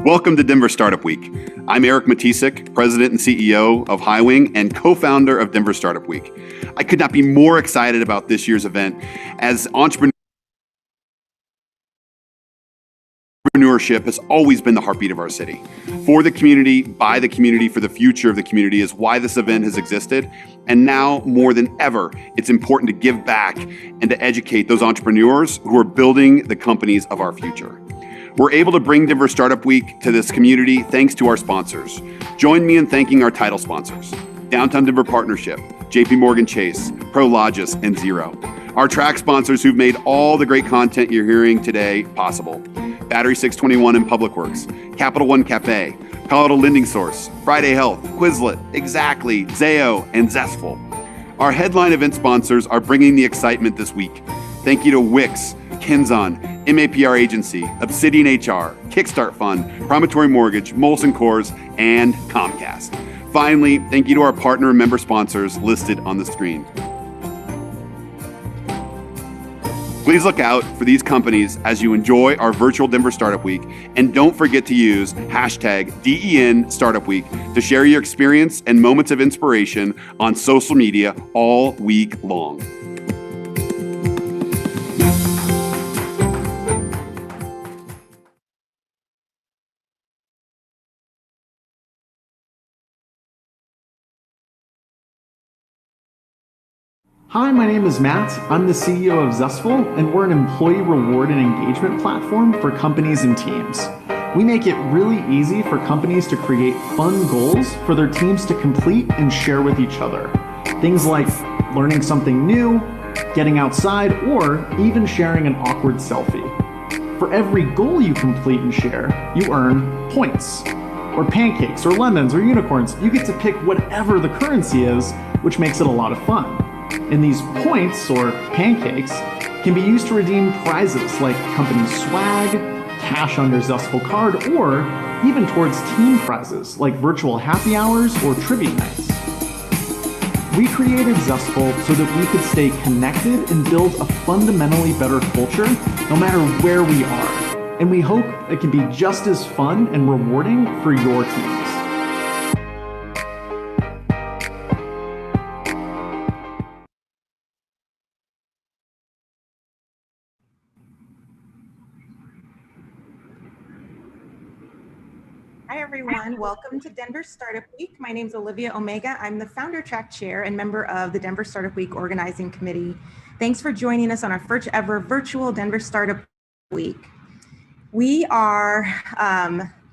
Welcome to Denver Startup Week. I'm Eric Matisik, President and CEO of Highwing and co-founder of Denver Startup Week. I could not be more excited about this year's event as entrepreneurship has always been the heartbeat of our city. For the community, by the community, for the future of the community is why this event has existed. And now more than ever, it's important to give back and to educate those entrepreneurs who are building the companies of our future. We're able to bring Denver Startup Week to this community thanks to our sponsors. Join me in thanking our title sponsors: Downtown Denver Partnership, JP Morgan Chase, Prologis, and Zero. Our track sponsors who've made all the great content you're hearing today possible: Battery 621 and Public Works, Capital One Cafe, Palo Alto Lending Source, Friday Health, Quizlet, Exactly, Zayo, and Zestful. Our headline event sponsors are bringing the excitement this week. Thank you to Wix, Kinzon, MAPR Agency, Obsidian HR, Kickstart Fund, Promontory Mortgage, Molson Coors, and Comcast. Finally, thank you to our partner and member sponsors listed on the screen. Please look out for these companies as you enjoy our virtual Denver Startup Week, and don't forget to use hashtag DEN Startup Week to share your experience and moments of inspiration on social media all week long. Hi, my name is Matt. I'm the CEO of Zestful, and we're an employee reward and engagement platform for companies and teams. We make it really easy for companies to create fun goals for their teams to complete and share with each other. Things like learning something new, getting outside, or even sharing an awkward selfie. For every goal you complete and share, you earn points. Or pancakes, or lemons, or unicorns. You get to pick whatever the currency is, which makes it a lot of fun. And these points, or pancakes, can be used to redeem prizes like company swag, cash on your Zestful card, or even towards team prizes like virtual happy hours or trivia nights. We created Zestful so that we could stay connected and build a fundamentally better culture no matter where we are. And we hope it can be just as fun and rewarding for your teams. Hi, everyone. Welcome to Denver Startup Week. My name is Olivia Omega. I'm the founder track chair and member of the Denver Startup Week organizing committee. Thanks for joining us on our first ever virtual Denver Startup Week. We are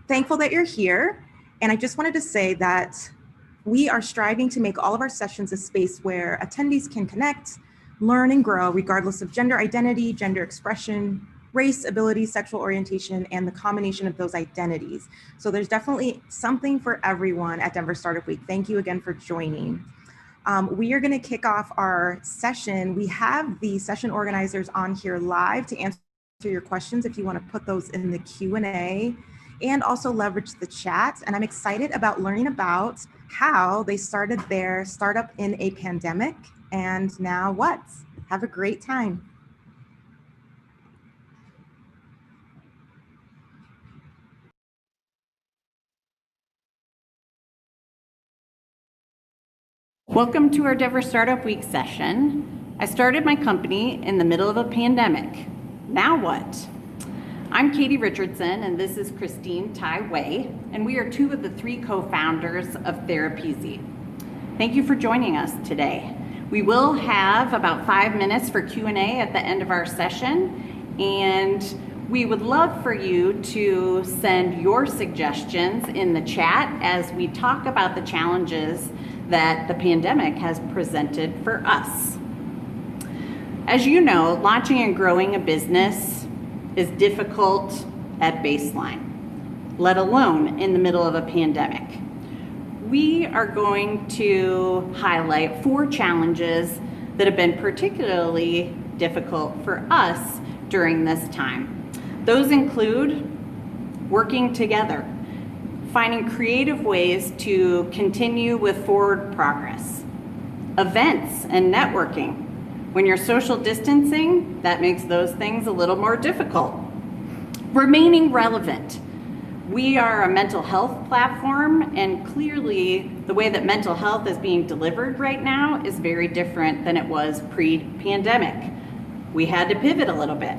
thankful that you're here. And I just wanted to say that we are striving to make all of our sessions a space where attendees can connect, learn, and grow regardless of gender identity, gender expression, race, ability, sexual orientation, and the combination of those identities. So there's definitely something for everyone at Denver Startup Week. Thank you again for joining. We are gonna kick off our session. We have the session organizers on here live to answer your questions if you wanna put those in the Q&A, and also leverage the chat. And I'm excited about learning about how they started their startup in a pandemic and now what. Have a great time. Welcome to our Denver Startup Week session. I started my company in the middle of a pandemic. Now what? I'm Katie Richardson, and this is Christine Tai Wei, and we are two of the three co-founders of TherapyZ. Thank you for joining us today. We will have about 5 minutes for Q&A at the end of our session, and we would love for you to send your suggestions in the chat as we talk about the challenges that the pandemic has presented for us. As you know, launching and growing a business is difficult at baseline, let alone in the middle of a pandemic. We are going to highlight 4 challenges that have been particularly difficult for us during this time. Those include working together, finding creative ways to continue with forward progress, events and networking. When you're social distancing, that makes those things a little more difficult. Remaining relevant, We are a mental health platform, and clearly the way that mental health is being delivered right now is very different than it was pre-pandemic. We had to pivot a little bit.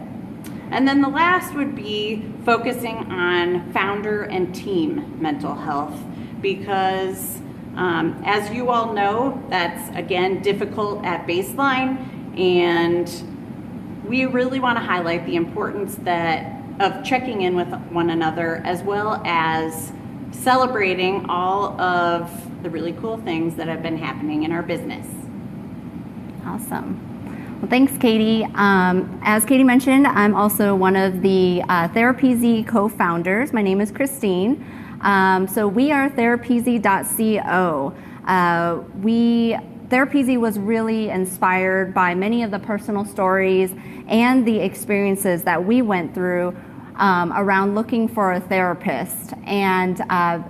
And then the last would be focusing on founder and team mental health, because as you all know, that's again difficult at baseline, and we really want to highlight the importance of checking in with one another, as well as celebrating all of the really cool things that have been happening in our business. Awesome. Well, thanks, Katie. As Katie mentioned, I'm also one of the TherapyZ co-founders. My name is Christine. So we are TherapyZ.co. TherapyZ was really inspired by many of the personal stories and the experiences that we went through around looking for a therapist. And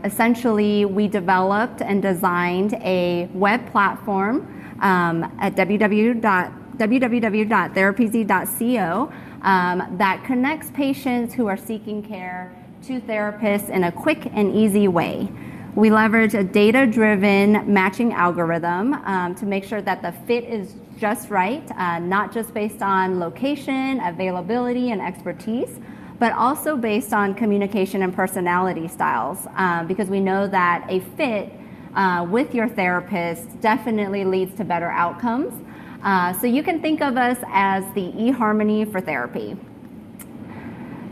essentially, we developed and designed a web platform at www.therapyz.co that connects patients who are seeking care to therapists in a quick and easy way. We leverage a data-driven matching algorithm to make sure that the fit is just right, not just based on location, availability, and expertise, but also based on communication and personality styles, because we know that a fit with your therapist definitely leads to better outcomes. So you can think of us as the eHarmony for therapy.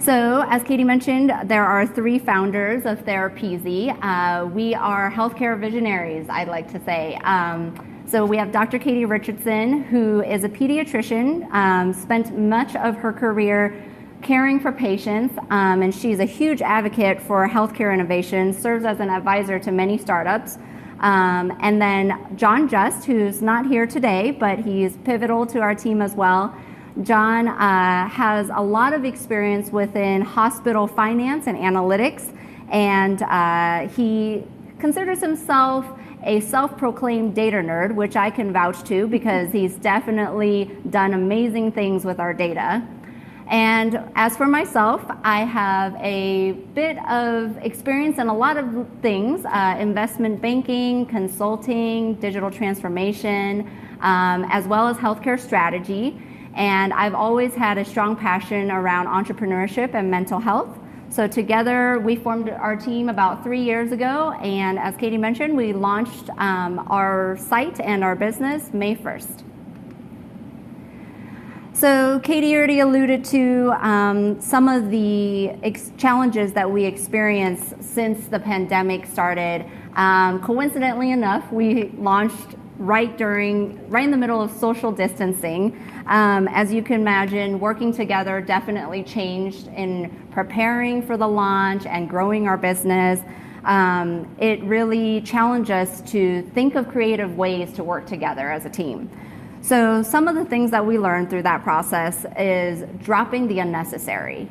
So, as Katie mentioned, there are 3 founders of TherapyZ. We are healthcare visionaries, I'd like to say. So we have Dr. Katie Richardson, who is a pediatrician, spent much of her career caring for patients, and she's a huge advocate for healthcare innovation, serves as an advisor to many startups. And then John Just, who's not here today, but he's pivotal to our team as well. John has a lot of experience within hospital finance and analytics, and he considers himself a self-proclaimed data nerd, which I can vouch to because he's definitely done amazing things with our data. And as for myself, I have a bit of experience in a lot of things, investment banking, consulting, digital transformation, as well as healthcare strategy. And I've always had a strong passion around entrepreneurship and mental health. So together we formed our team about 3 years ago. And as Katie mentioned, we launched our site and our business May 1st. So Katie already alluded to some of the challenges that we experienced since the pandemic started. Coincidentally enough, we launched right in the middle of social distancing. As you can imagine, working together definitely changed in preparing for the launch and growing our business. It really challenged us to think of creative ways to work together as a team. So some of the things that we learned through that process is dropping the unnecessary.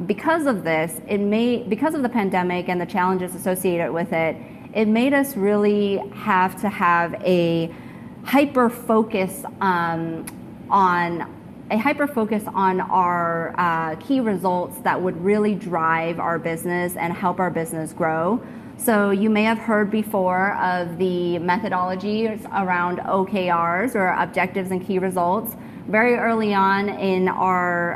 Because of this, because of the pandemic and the challenges associated with it, it made us really have to have a hyper focus on our key results that would really drive our business and help our business grow. So you may have heard before of the methodologies around OKRs, or objectives and key results. Very early on in our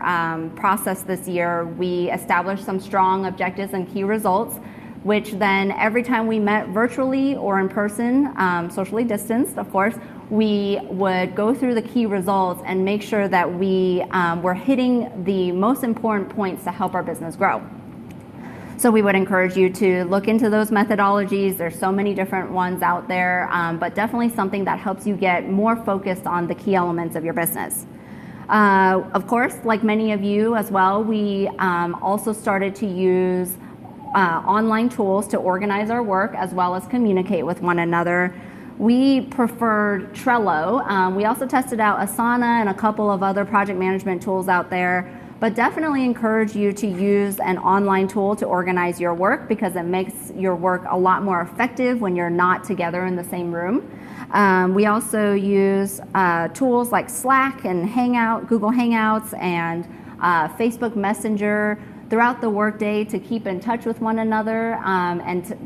process this year, we established some strong objectives and key results, which then every time we met virtually or in person, socially distanced, of course, we would go through the key results and make sure that we were hitting the most important points to help our business grow. So we would encourage you to look into those methodologies. There's so many different ones out there, but definitely something that helps you get more focused on the key elements of your business. Of course, like many of you as well, we also started to use online tools to organize our work as well as communicate with one another. We preferred Trello. We also tested out Asana and a couple of other project management tools out there, but definitely encourage you to use an online tool to organize your work because it makes your work a lot more effective when you're not together in the same room. We also use tools like Slack and Google Hangouts and Facebook Messenger throughout the workday to keep in touch with one another.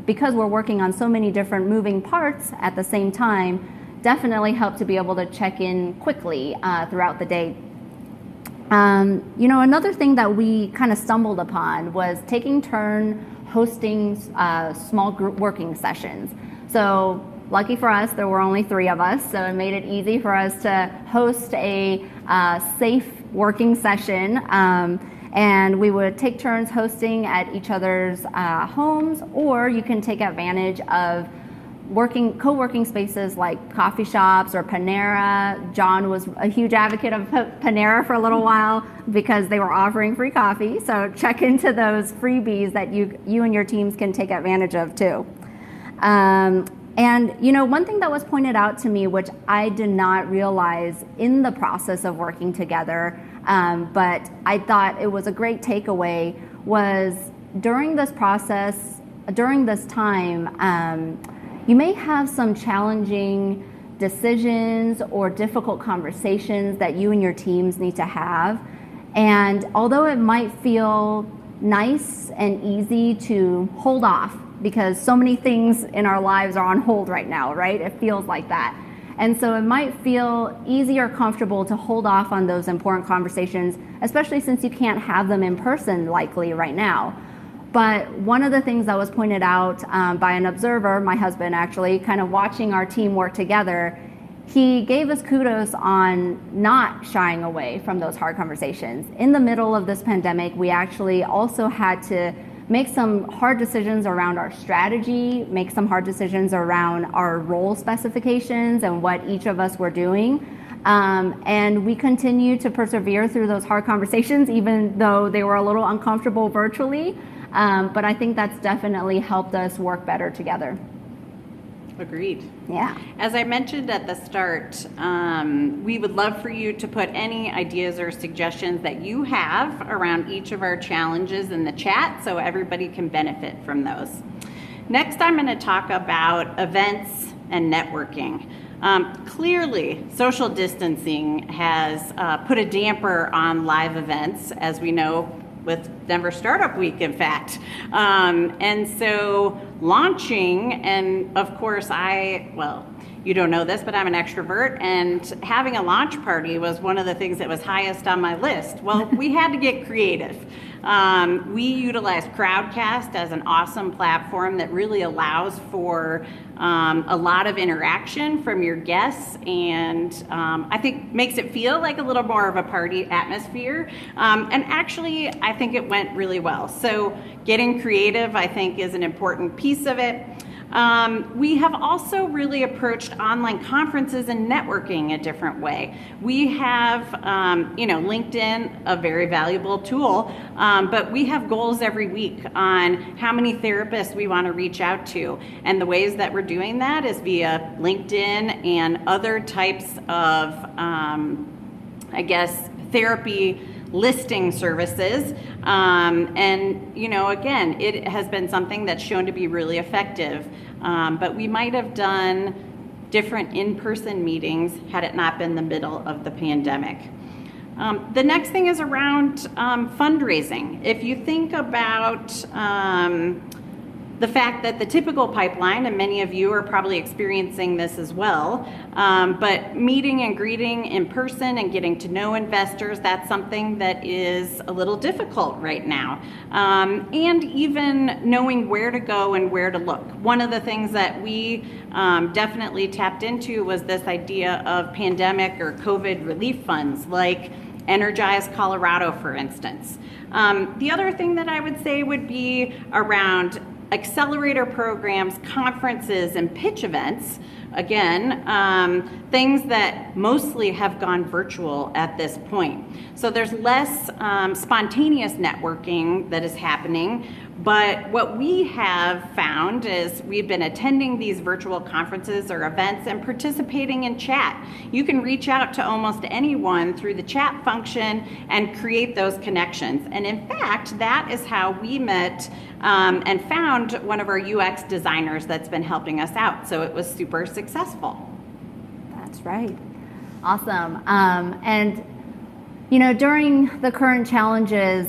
Because we're working on so many different moving parts at the same time, definitely help to be able to check in quickly throughout the day. Another thing that we kind of stumbled upon was taking turn hosting small group working sessions. So lucky for us, there were only 3 of us, so it made it easy for us to host a safe working session. And we would take turns hosting at each other's homes, or you can take advantage of co-working spaces like coffee shops or Panera. John was a huge advocate of Panera for a little while because they were offering free coffee. So check into those freebies that you and your teams can take advantage of too. And one thing that was pointed out to me, which I did not realize in the process of working together, but I thought it was a great takeaway, was during this process, during this time, you may have some challenging decisions or difficult conversations that you and your teams need to have. And although it might feel nice and easy to hold off, because so many things in our lives are on hold right now, right? It feels like that. And so it might feel easy or comfortable to hold off on those important conversations, especially since you can't have them in person likely right now. But one of the things that was pointed out by an observer, my husband actually, kind of watching our team work together, he gave us kudos on not shying away from those hard conversations. In the middle of this pandemic, we actually also had to make some hard decisions around our strategy, make some hard decisions around our role specifications and what each of us were doing. And we continue to persevere through those hard conversations, even though they were a little uncomfortable virtually. But I think that's definitely helped us work better together. Agreed. Yeah. As I mentioned at the start, we would love for you to put any ideas or suggestions that you have around each of our challenges in the chat so everybody can benefit from those. Next, I'm going to talk about events and networking. Clearly, social distancing has put a damper on live events, as we know with Denver Startup Week, in fact. And so launching, and of course you don't know this, but I'm an extrovert, and having a launch party was one of the things that was highest on my list. Well, we had to get creative. We utilized Crowdcast as an awesome platform that really allows for a lot of interaction from your guests, and I think makes it feel like a little more of a party atmosphere. And actually, I think it went really well. So getting creative, I think, is an important piece of it. We have also really approached online conferences and networking a different way. We have, LinkedIn, a very valuable tool, but we have goals every week on how many therapists we want to reach out to. And the ways that we're doing that is via LinkedIn and other types of, therapy listing services. Again, it has been something that's shown to be really effective. But we might have done different in-person meetings had it not been the middle of the pandemic. The next thing is around fundraising. If you think about the fact that the typical pipeline, and many of you are probably experiencing this as well, but meeting and greeting in person and getting to know investors, that's something that is a little difficult right now. And even knowing where to go and where to look. One of the things that we definitely tapped into was this idea of pandemic or COVID relief funds, like Energize Colorado, for instance. The other thing that I would say would be around accelerator programs, conferences, and pitch events. Again, things that mostly have gone virtual at this point. So there's less spontaneous networking that is happening. But what we have found is we've been attending these virtual conferences or events and participating in chat. You can reach out to almost anyone through the chat function and create those connections. And in fact, that is how we met and found one of our UX designers that's been helping us out. So it was super successful. That's right. Awesome. And During the current challenges,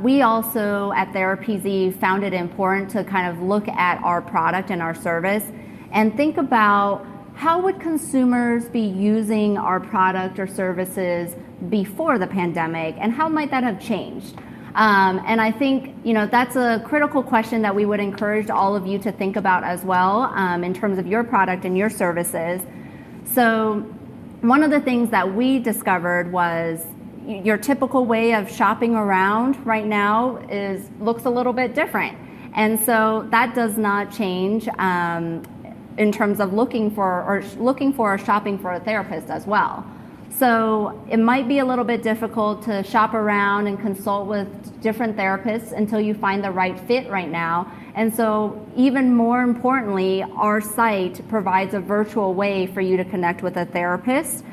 we also at TherapyZ found it important to kind of look at our product and our service and think about how would consumers be using our product or services before the pandemic, and how might that have changed? And I think, that's a critical question that we would encourage all of you to think about as well, in terms of your product and your services. So one of the things that we discovered was your typical way of shopping around right now looks a little bit different. And so that does not change in terms of looking for or shopping for a therapist as well. So it might be a little bit difficult to shop around and consult with different therapists until you find the right fit right now. And so even more importantly, our site provides a virtual way for you to connect with a therapist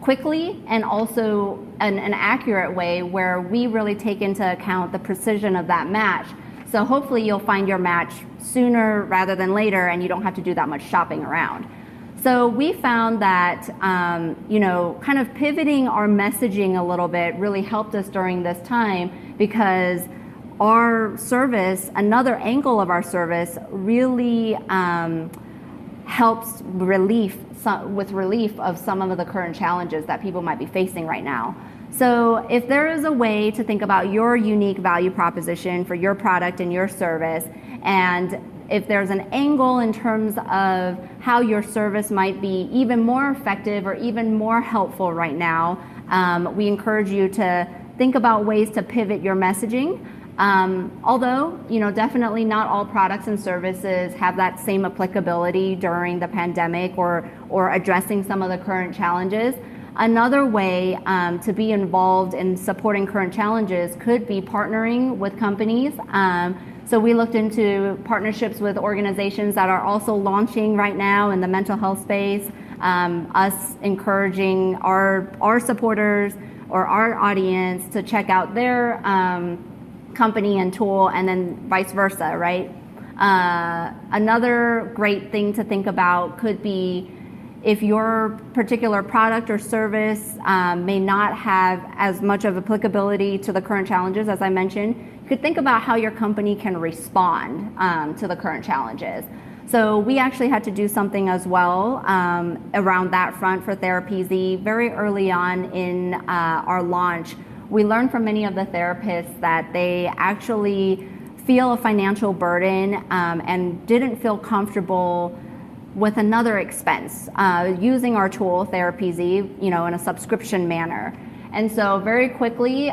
quickly, and also an accurate way where we really take into account the precision of that match. So hopefully you'll find your match sooner rather than later, and you don't have to do that much shopping around. So we found that, kind of pivoting our messaging a little bit really helped us during this time, because our service, another angle of our service, really helps with relief of some of the current challenges that people might be facing right now. So if there is a way to think about your unique value proposition for your product and your service, and if there's an angle in terms of how your service might be even more effective or even more helpful right now, we encourage you to think about ways to pivot your messaging. Although, definitely not all products and services have that same applicability during the pandemic or addressing some of the current challenges. Another way to be involved in supporting current challenges could be partnering with companies. So we looked into partnerships with organizations that are also launching right now in the mental health space, us encouraging our supporters or our audience to check out their company and tool, and then vice versa, right? Another great thing to think about could be if your particular product or service may not have as much of applicability to the current challenges, as I mentioned, you could think about how your company can respond to the current challenges. So we actually had to do something as well around that front for TherapyZ. Very early on in our launch, we learned from many of the therapists that they actually feel a financial burden and didn't feel comfortable with another expense using our tool, TherapyZ, in a subscription manner. And so very quickly,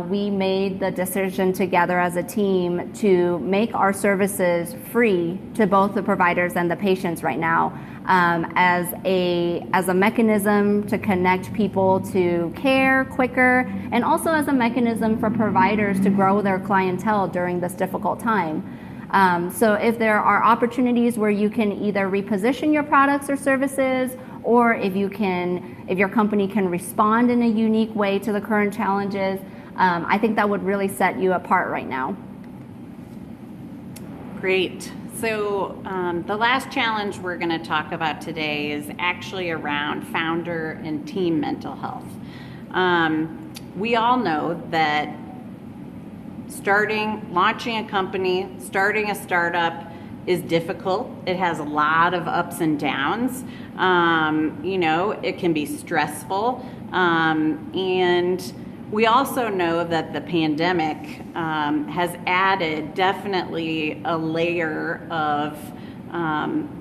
we made the decision together as a team to make our services free to both the providers and the patients right now, as a mechanism to connect people to care quicker, and also as a mechanism for providers to grow their clientele during this difficult time. So if there are opportunities where you can either reposition your products or services, or if your company can respond in a unique way to the current challenges, I think that would really set you apart right now. Great. So the last challenge we're going to talk about today is actually around founder and team mental health. We all know that launching a company, starting a startup is difficult. It has a lot of ups and downs. It can be stressful. And we also know that the pandemic has added definitely a layer of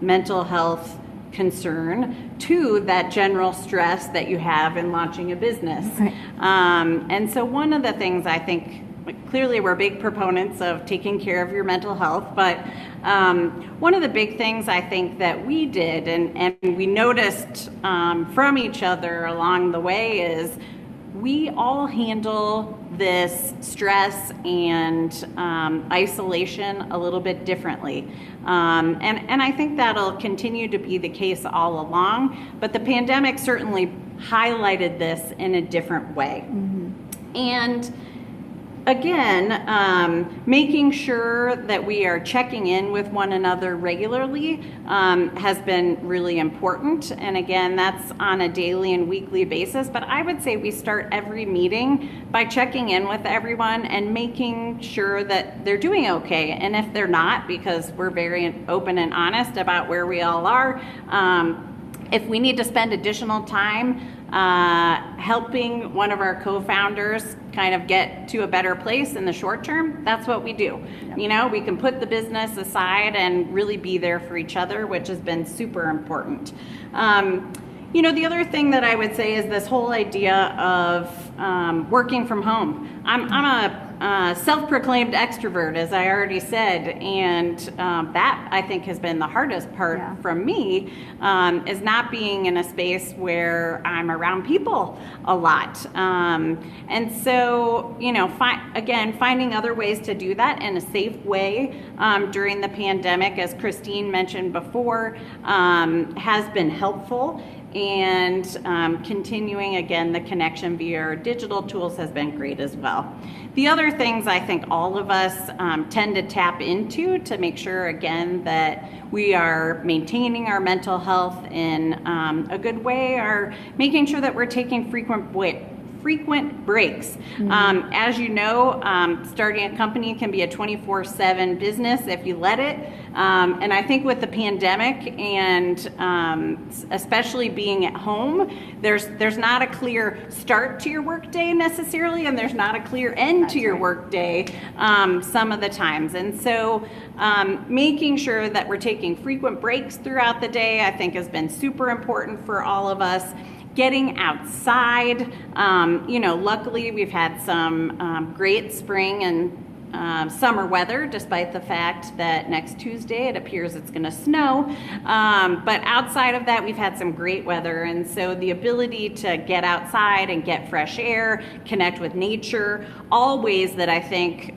mental health concern to that general stress that you have in launching a business. Right. And so one of the things I think, clearly we're big proponents of taking care of your mental health, but one of the big things I think that we did and we noticed from each other along the way is we all handle this stress and isolation a little bit differently. And I think that'll continue to be the case all along, but the pandemic certainly highlighted this in a different way. Mm-hmm. And again, making sure that we are checking in with one another regularly has been really important. And again, that's on a daily and weekly basis. But I would say we start every meeting by checking in with everyone and making sure that they're doing okay. And if they're not, because we're very open and honest about where we all are, if we need to spend additional time helping one of our co-founders kind of get to a better place in the short term, that's what we do. You know, we can put the business aside and really be there for each other, which has been super important. You know, the other thing that I would say is this whole idea of working from home. I'm a self-proclaimed extrovert, as I already said, and that I think has been the hardest part from me, is not being in a space where I'm around people a lot. And so, you know, again, finding other ways to do that in a safe way during the pandemic, as Christine mentioned before, has been helpful. And continuing, again, the connection via our digital tools has been great as well. The other things I think all of us tend to tap into to make sure, again, that we are maintaining our mental health in a good way are making sure that we're taking frequent breaks. As you know, starting a company can be a 24/7 business if you let it. And I think with the pandemic and especially being at home, there's not a clear start to your workday necessarily, and there's not a clear end to your workday some of the times. And so making sure that we're taking frequent breaks throughout the day, I think has been super important for all of us. Getting outside, you know, luckily we've had some great spring and summer weather, despite the fact that next Tuesday it appears it's going to snow. But outside of that, we've had some great weather. And so the ability to get outside and get fresh air, connect with nature, all ways that I think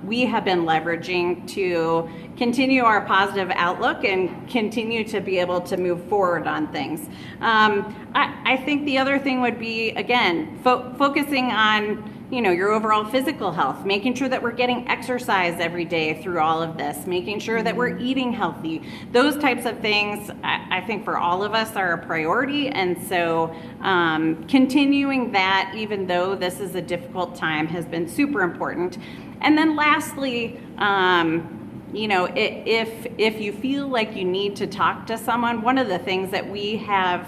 we have been leveraging to continue our positive outlook and continue to be able to move forward on things. I think the other thing would be, again, focusing on, you know, your overall physical health, making sure that we're getting exercise every day through all of this, making sure that we're eating healthy. Those types of things, I think for all of us are a priority. And so continuing that, even though this is a difficult time, has been super important. And then lastly, you know, if you feel like you need to talk to someone, one of the things that we have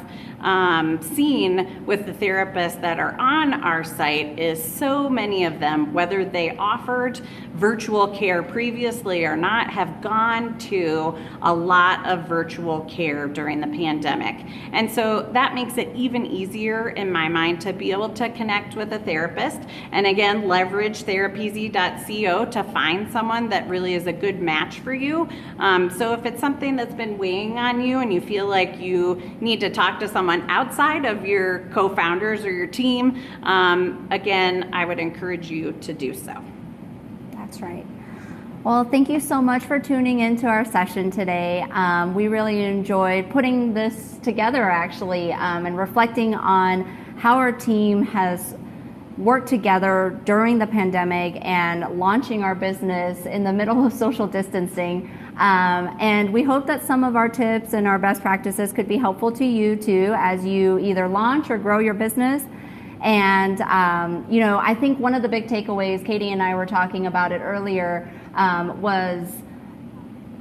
seen with the therapists that are on our site is so many of them, whether they offered virtual care previously or not, have gone to a lot of virtual care during the pandemic. And so that makes it even easier in my mind to be able to connect with a therapist. And again, leverage TherapyZ.co to find someone that really is a good match for you. So if it's something that's been weighing on you and you feel like you need to talk to someone outside of your co-founders or your team, again, I would encourage you to do so. That's right. Well, thank you so much for tuning into our session today. We really enjoyed putting this together, actually, and reflecting on how our team has worked together during the pandemic and launching our business in the middle of social distancing. And we hope that some of our tips and our best practices could be helpful to you too, as you either launch or grow your business. And, you know, I think one of the big takeaways, Katie and I were talking about it earlier, was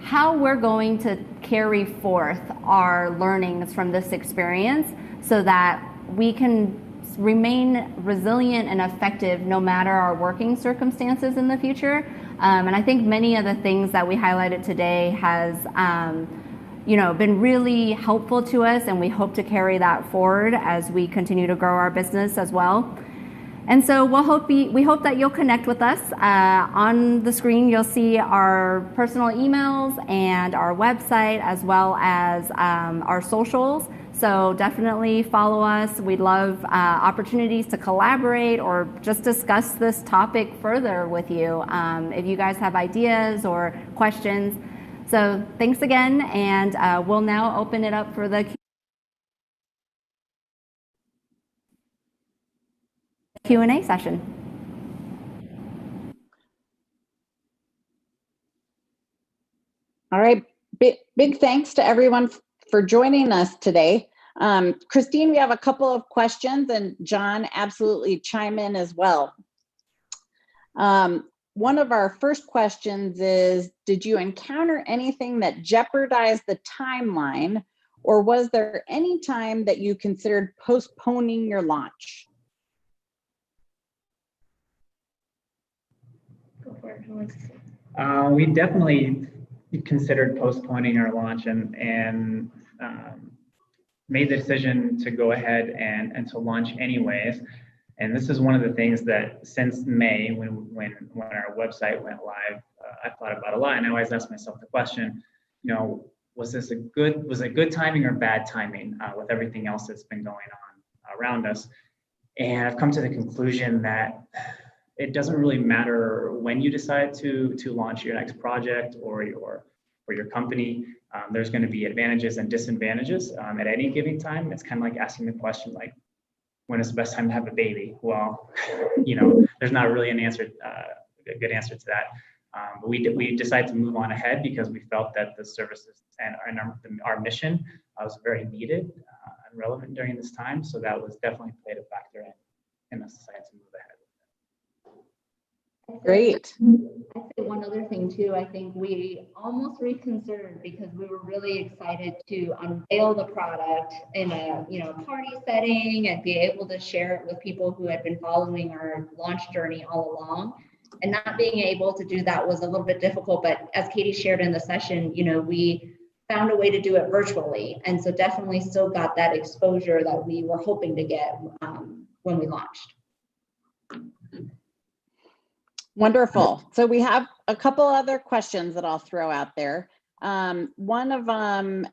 how we're going to carry forth our learnings from this experience so that we can remain resilient and effective no matter our working circumstances in the future. And I think many of the things that we highlighted today has you know, been really helpful to us, and we hope to carry that forward as we continue to grow our business as well. And so we hope that you'll connect with us. On the screen, you'll see our personal emails and our website, as well as our socials. So definitely follow us. We'd love opportunities to collaborate or just discuss this topic further with you if you guys have ideas or questions. So thanks again, and we'll now open it up for the Q&A session. All right, big thanks to everyone for joining us today. Christine, we have a couple of questions, and John, absolutely chime in as well. One of our first questions is, did you encounter anything that jeopardized the timeline, or was there any time that you considered postponing your launch? Go for it. Who wants to say? We definitely considered postponing our launch and made the decision to go ahead and to launch anyways. And this is one of the things that since May, when our website went live, I thought about a lot, and I always ask myself the question, you know, was it good timing or bad timing with everything else that's been going on around us? And I've come to the conclusion that it doesn't really matter when you decide to launch your next project or your company. There's going to be advantages and disadvantages at any given time. It's kind of like asking the question, like, when is the best time to have a baby? Well, you know, there's not really an answer, a good answer to that. But we decided to move on ahead because we felt that the services and our mission was very needed and relevant during this time. So that was definitely played a factor in us deciding to move ahead. Great. I'd say one other thing too. I think we almost reconsidered because we were really excited to unveil the product in a party setting and be able to share it with people who had been following our launch journey all along. And not being able to do that was a little bit difficult. But as Katie shared in the session, you know, we found a way to do it virtually, and so definitely still got that exposure that we were hoping to get when we launched. Wonderful. So we have a couple other questions that I'll throw out there. One of them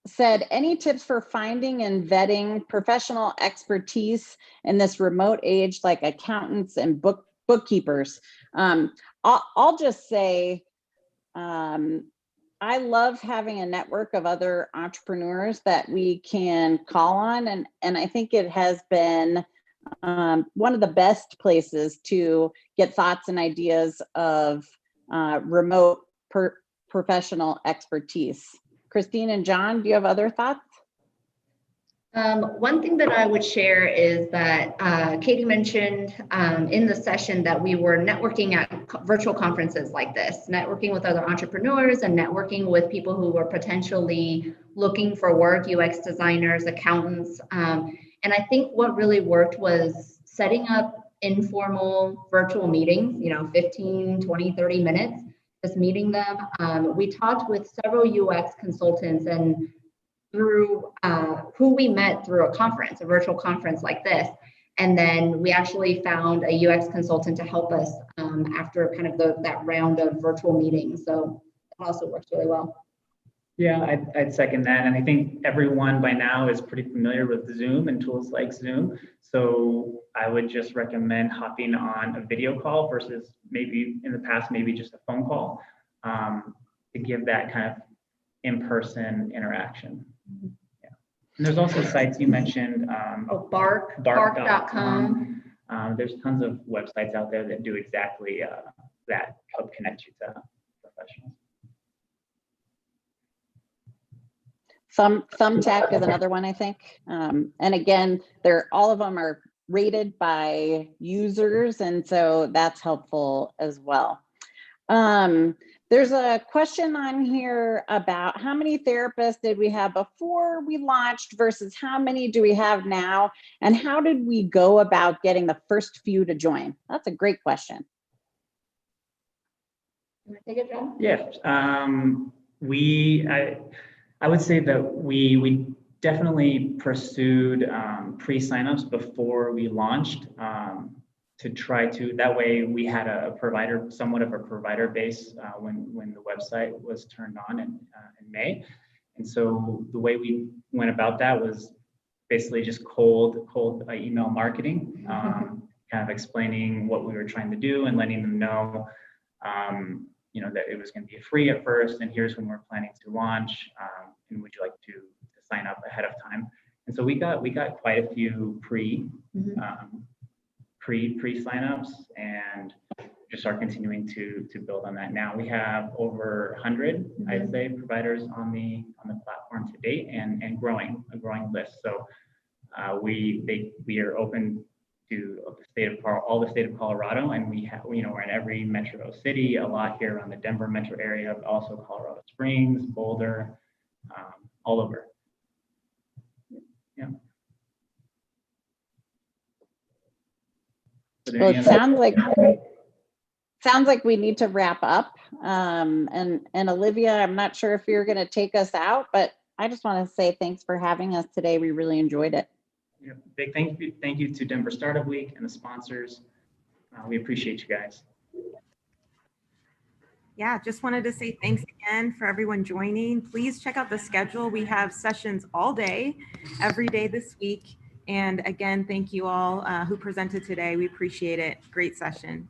said, any tips for finding and vetting professional expertise in this remote age, like accountants and bookkeepers? I'll just say, I love having a network of other entrepreneurs that we can call on. And I think it has been one of the best places to get thoughts and ideas of remote professional expertise. Christine and John, do you have other thoughts? One thing that I would share is that Katie mentioned in the session that we were networking at virtual conferences like this, networking with other entrepreneurs and networking with people who were potentially looking for work, UX designers, accountants. And I think what really worked was setting up informal virtual meetings, 15, 20, 30 minutes, just meeting them. We talked with several UX consultants and through who we met through a virtual conference like this. And then we actually found a UX consultant to help us after kind of that round of virtual meetings. So it also works really well. Yeah, I'd second that. And I think everyone by now is pretty familiar with Zoom and tools like Zoom. So I would just recommend hopping on a video call versus maybe in the past, maybe just a phone call to give that kind of in-person interaction. Yeah. And there's also sites you mentioned. Bark.com. There's tons of websites out there that do exactly that, help connect you to professionals. Thumbtack is another one, I think. And again, all of them are rated by users, and so that's helpful as well. There's a question on here about how many therapists did we have before we launched versus how many do we have now, and how did we go about getting the first few to join? That's a great question. You want to take it, John? Yeah, I would say that we definitely pursued pre-signups before we launched to try to, that way we had a provider, somewhat of a provider base when the website was turned on in May. And so the way we went about that was basically just cold email marketing, kind of explaining what we were trying to do and letting them know that it was going to be free at first, and here's when we're planning to launch, and would you like to sign up ahead of time? And so we got quite a few pre signups, and just are continuing to build on that. Now we have over 100, I'd say, providers on the platform to date, and a growing list. So we are open to all the state of Colorado, and we have, you know, we're in every metro city, a lot here around the Denver metro area, but also Colorado Springs, Boulder, all over. Yeah. Well, it sounds like we need to wrap up. And Olivia, I'm not sure if you're going to take us out, but I just want to say thanks for having us today. We really enjoyed it. Yeah, big thank you to Denver Startup Week and the sponsors. We appreciate you guys. Yeah, just wanted to say thanks again for everyone joining. Please check out the schedule. We have sessions all day, every day this week. And again, thank you all who presented today. We appreciate it. Great session.